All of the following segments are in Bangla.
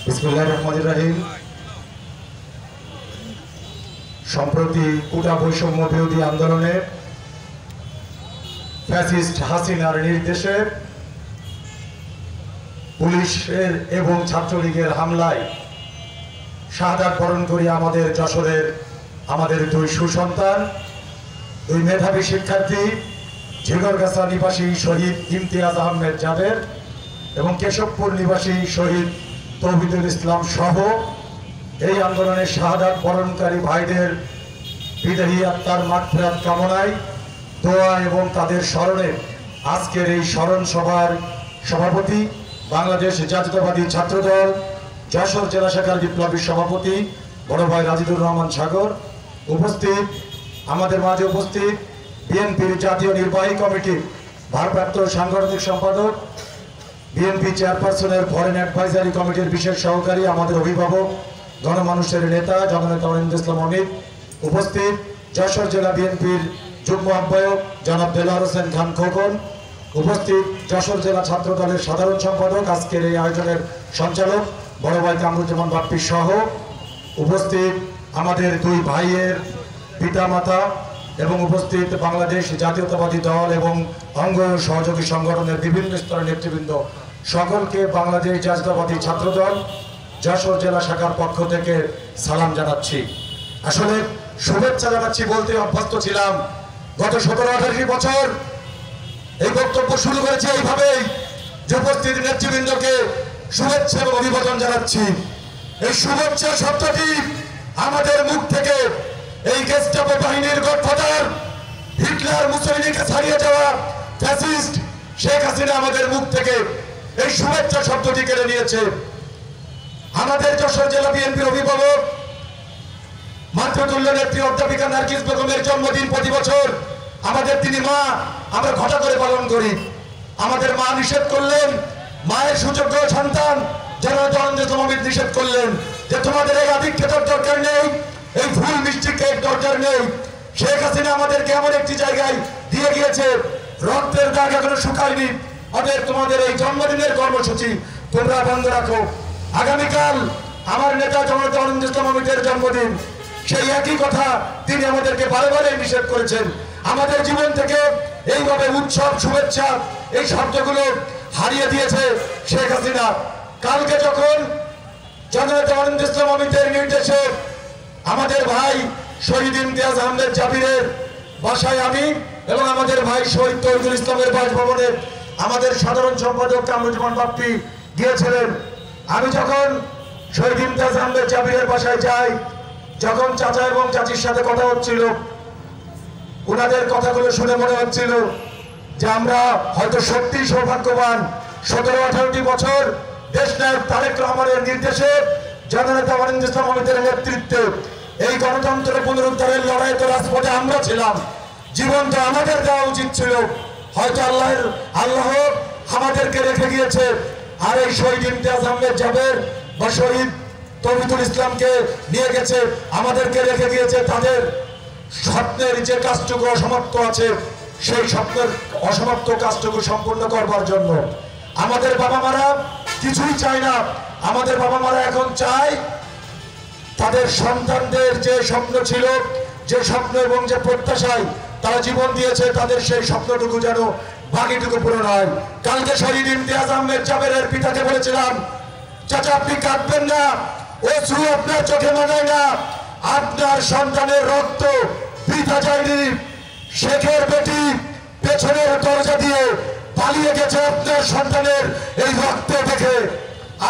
বিসমিল্লাহির রহমানির রহিম। সম্প্রতি কোটা বৈষম্য বিরোধী আন্দোলনে ফ্যাসিস্ট হাসিনার নির্দেশে পুলিশের এবং ছাত্রলীগের হামলায় শাহাদাত বরণ করি আমাদের যশোরের আমাদের দুই সুসন্তান, দুই মেধাবী শিক্ষার্থী, ঝিগরগাছা নিবাসী শহীদ ইমতিয়াজ আহমেদ জাবের এবং কেশবপুর নিবাসী শহীদ তৌহিদুল ইসলাম সহ এই আন্দোলনের শাহাদাত বরণকারী ভাইদের বিদেহী আত্মার মাগফিরাত কামনায় দোয়া এবং তাদের স্মরণে আজকের এই স্মরণ সভার সভাপতি, বাংলাদেশ জাতীয়তাবাদী ছাত্রদল যশোর জেলা শাখার বিপ্লবী সভাপতি বড় ভাই রাজিদুর রহমান সাগর, উপস্থিত আমাদের মাঝে উপস্থিত বিএনপির জাতীয় নির্বাহী কমিটির ভারপ্রাপ্ত সাংগঠনিক সম্পাদক, বিএনপি চেয়ারপারসনের ফরেন অ্যাডভাইজারি কমিটির বিশেষ সহকারী, আমাদের অভিভাবক, গণমানুষের নেতা জননেতা অরিন্দর ইসলাম অমিত, উপস্থিত যশোর জেলা বিএনপির যুগ্ম আহ্বায়ক জনাব দেলোয়ার হোসেন খান খোকন, উপস্থিত যশোর জেলা ছাত্র দলের সাধারণ সম্পাদক, আজকের এই আয়োজনের সঞ্চালক বড় ভাই কামরুজ্জামান বাপ্পি সহ উপস্থিত আমাদের দুই ভাইয়ের পিতামাতা এবং উপস্থিত বাংলাদেশ জাতীয়তাবাদী দল এবং অঙ্গ সহযোগী সংগঠনের বিভিন্ন স্তরের নেতৃবৃন্দ, সকলকে বাংলাদেশ জাতীয়তাবাদী ছাত্রদল যশোর জেলা শাখার পক্ষ থেকে সালাম জানাচ্ছি। আসলে শুভেচ্ছা জানাচ্ছি বলতে অভ্যস্ত ছিলাম। গত 17-18 বছর এই বক্তব্য শুরু করেছে এইভাবেই যে উপস্থিত নেতৃবৃন্দকে শুভেচ্ছা এবং অভিবাদন জানাচ্ছি। এই শুভেচ্ছা শব্দটি আমাদের মুখ থেকে এই গেস্টাপো বাহিনীর গডফাদার হিটলার মুসলিনিকে ছাড়িয়ে যাওয়া ফ্যাসিস্ট শেখ হাসিনা আমাদের মুখ থেকে এই শুভেচ্ছা শব্দটি কেড়ে নিয়েছে। আমাদের যশোর জেলা বিএনপির অভিভাবক মাতৃতুল্য নেত্রী অধ্যাপিকা নার্গিস বেগমের জন্মদিন প্রতি বছর আমাদের তিনি মা আমরা ঘটা করে পালন করি। আমাদের মা নিষেধ করলেন, মায়ের সুযোগ্য সন্তান জননেতা অমিত নিষেধ করলেন যে তোমাদের এই আধিক্যতার দরকার নেই, এই ফুল মিষ্টি কেক দরকার নেই। শেখ হাসিনা আমাদেরকে এমন একটি জায়গায় দিয়ে গিয়েছে, রক্তের দাগ এখনো শুকায়নি, অতএব তোমাদের এই জন্মদিনের কর্মসূচি তোমরা বন্ধ রাখো। আগামীকাল আমার নেতা জননেতা অমিতের জন্মদিন, সেই একই কথা তিনি আমাদেরকে বারে বারে নিষেধ করেছেন। আমাদের জীবন থেকে এইভাবে উৎসব শুভেচ্ছা এই শব্দগুলো হারিয়ে দিয়েছে শেখ হাসিনা। কালকে যখন জননেতা অমিতের নির্দেশে আমাদের ভাই শহীদ ইমতিয়াজ আহমেদ জাবিরের বাসায় আমি এবং আমাদের ভাই শহীদ তৌহিদুল ইসলামের বাসভবনে আমাদের সাধারণ সম্পাদক কামরুজ্জামান বাপ্পি গিয়েছিলেন, আমি যখন শহীদ ইমতিয়াজ আহমেদ জাবিরের বাসায় যাই, যখন চাচা এবং চাচির সাথে কথা হচ্ছিল, ওনাদের কথাগুলো শুনে মনে হচ্ছিল যে আমরা হয়তো সত্যি সৌভাগ্যবান। 17-18টি বছর দেশনায়ক তারেক রহমানের নির্দেশে জননেতা অরিন্দর ইসলাম অমিতের নেতৃত্বে এই গণতন্ত্রের পুনরুদ্ধারের লড়াই তো রাজপথে আমরা ছিলাম। জীবন তো আমাদের দেওয়া উচিত ছিল, হয়তো আল্লাহ আমাদেরকে রেখে গিয়েছে। আর এই শহীদ ইমতিয়াজ আহমেদ জাবের বা শহীদ তৌহিদুল ইসলামকে নিয়ে গেছে, আমাদেরকে রেখে গিয়েছে তাদের স্বপ্নের যে কাজটুকু অসমাপ্ত আছে সেই স্বপ্নের অসমাপ্ত কাজটুকু সম্পূর্ণ করবার জন্য। আমাদের বাবা মারা কিছুই চায় না, আমাদের বাবা মারা এখন চায় তাদের সন্তানদের যে স্বপ্ন ছিল, যে স্বপ্ন এবং যে প্রত্যাশায় তারা জীবন দিয়েছে, তাদের সেই স্বপ্নটুকু যেন বাকিটুকু পূরণ হয়। কালকে শহীদ ইমতিয়াজ আহমেদ জাবেরের পিতাকে বলেছিলাম, চাচা আপনি কাঁদবেন না, অশ্রু আপনার চোখে মানায় না, আপনার সন্তানের রক্ত বৃথা যায়নি। শেখের বেটি পেছনের দরজা দিয়ে পালিয়ে গেছে আপনার সন্তানের এই রক্ত দেখে,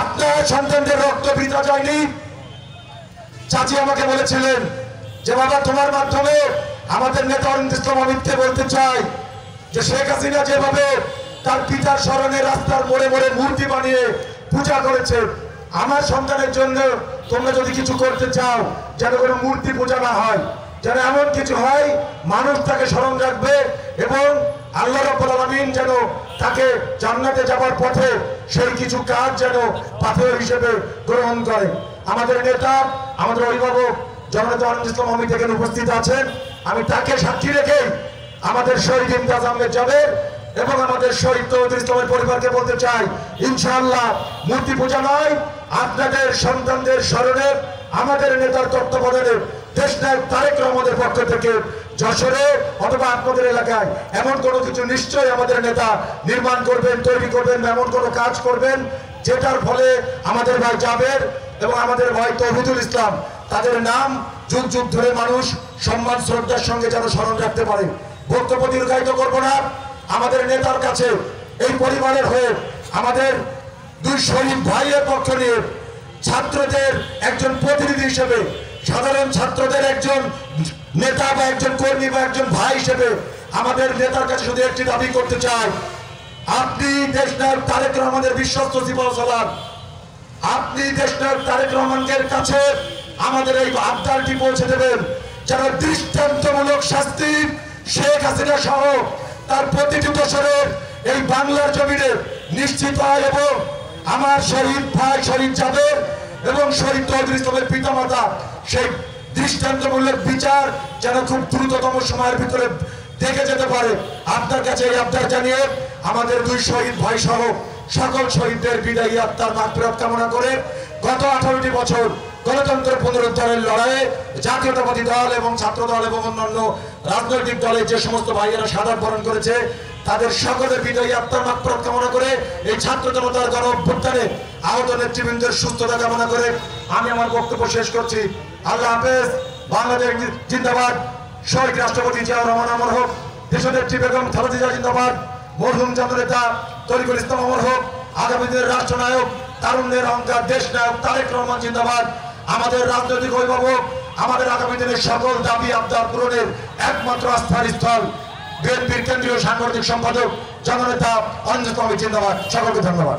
আপনার সন্তানদের রক্ত বৃথা যায়নি। চাচি আমাকে বলেছিলেন যে বাবা তোমার মাধ্যমে আমাদের নেতা অরিন্দর ইসলাম অমিতকে বলতে চাই যে শেখ হাসিনা যেভাবে তার পিতার স্মরণে রাস্তার মোড়ে মোড়ে মূর্তি বানিয়ে পূজা করেছে, আমার সন্তানের জন্য তোমরা যদি কিছু করতে চাও যেন কোনো মূর্তি পূজা না হয়, যেন এমন কিছু হয় মানুষ তাকে স্মরণ রাখবে এবং আল্লাহ রাব্বুল আলামিন যেন তাকে জান্নাতে যাবার পথে সেই কিছু কাজ যেন পাথর হিসেবে গ্রহণ করে। আমাদের নেতা আমাদের অভিভাবক জননেতা অরিন্দর ইসলাম অমিত এখানে উপস্থিত আছেন, আমি তাকে সাক্ষী রেখে আমাদের শহীদ ইমতিয়াজ আহমেদ জাবের এবং আমাদের শহীদ তৌহিদুল ইসলামের পরিবারকে বলতে চাই, ইনশাআল্লাহ মূর্তি পূজা নয়, আপনাদের সন্তানদের স্মরণে আমাদের নেতার তত্ত্বাবধানে দেশনায়ক তারেক রহমানের পক্ষ থেকে যশোরে অথবা আপনাদের এলাকায় এমন কোনো কিছু নিশ্চয়ই আমাদের নেতা নির্মাণ করবেন, তৈরি করবেন, এমন কোনো কাজ করবেন যেটার ফলে আমাদের ভাই জাবের এবং আমাদের ভাই তৌহিদুল ইসলাম তাদের নাম যুগ যুগ ধরে মানুষ সম্মান শ্রদ্ধার সঙ্গে যেন স্মরণ রাখতে পারে। বক্তব্য দীর্ঘায়িত করবো না। আমাদের নেতার কাছে এই পরিবারের হয়ে আমাদের দুই শহীদ ভাইয়ের পক্ষ নিয়ে ছাত্রদের একজন প্রতিনিধি হিসেবে, সাধারণ ছাত্রদের একজন নেতা বা একজন কর্মী বা একজন ভাই হিসেবে আমাদের নেতার কাছে শুধু একটি দাবি করতে চাই, আপনি দেশনায়ক তারেক রহমানের বিশ্বস্ত সিপাহসালার, আপনি দেশনায়ক তারেক রহমানের কাছে আমাদের এই আবদারটি পৌঁছে দেবেন যেন দৃষ্টান্তমূলক শাস্তি শেখ হাসিনা সহ তার প্রতিটি দোষরের এই বাংলার জমিনে নিশ্চিত হয় এবং আমার শহীদ ভাই শহীদ জাবের এবং শহীদ তৌহিদুল ইসলামের পিতামাতা সেই দৃষ্টান্তমূলক বিচার যেন খুব দ্রুততম সময়ের ভিতরে দেখে যেতে পারে। আপনার কাছে এই আবদার জানিয়ে আমাদের দুই শহীদ ভাই সহ সকল শহীদদের বিদায়ী আত্মার মাগফিরাত কামনা করে গত 18টি বছর গণতন্ত্র পুনরুদ্ধারের লড়াইয়ে জাতীয়তাবাদী দল এবং ছাত্র দল এবং অন্যান্য রাজনৈতিক দলের যে সমস্ত ভাইয়েরা শাহাদাত বরণ করেছে তাদের সকলের বিদায়ী আত্মার মাগফিরাত কামনা করে এই ছাত্র জনতার গণ অভ্যুত্থানে আহত নেতৃবৃন্দের সুস্থতা কামনা করে আমি আমার বক্তব্য শেষ করছি। আল্লাহ হাফেজ। বাংলাদেশ জিন্দাবাদ। শহীদ রাষ্ট্রপতি জিয়াউর রহমান অমর হোক। দেশনেত্রী বেগম খালেদা জিয়া জিন্দাবাদ। মরহুম জননেতা তরিকুল ইসলাম অমর হোক। আগামী দিনের রাষ্ট্রনায়ক, তারুণ্যের অহংকার দেশনায়ক তারেক রহমান জিন্দাবাদ। আমাদের রাজনৈতিক অভিভাবক, আমাদের আগামী দিনের সকল দাবি আবদার পূরণের একমাত্র আস্থার স্থল বিএনপির কেন্দ্রীয় সাংগঠনিক সম্পাদক জননেতা অঞ্জন জিন্দাবাদ। সকলকে ধন্যবাদ।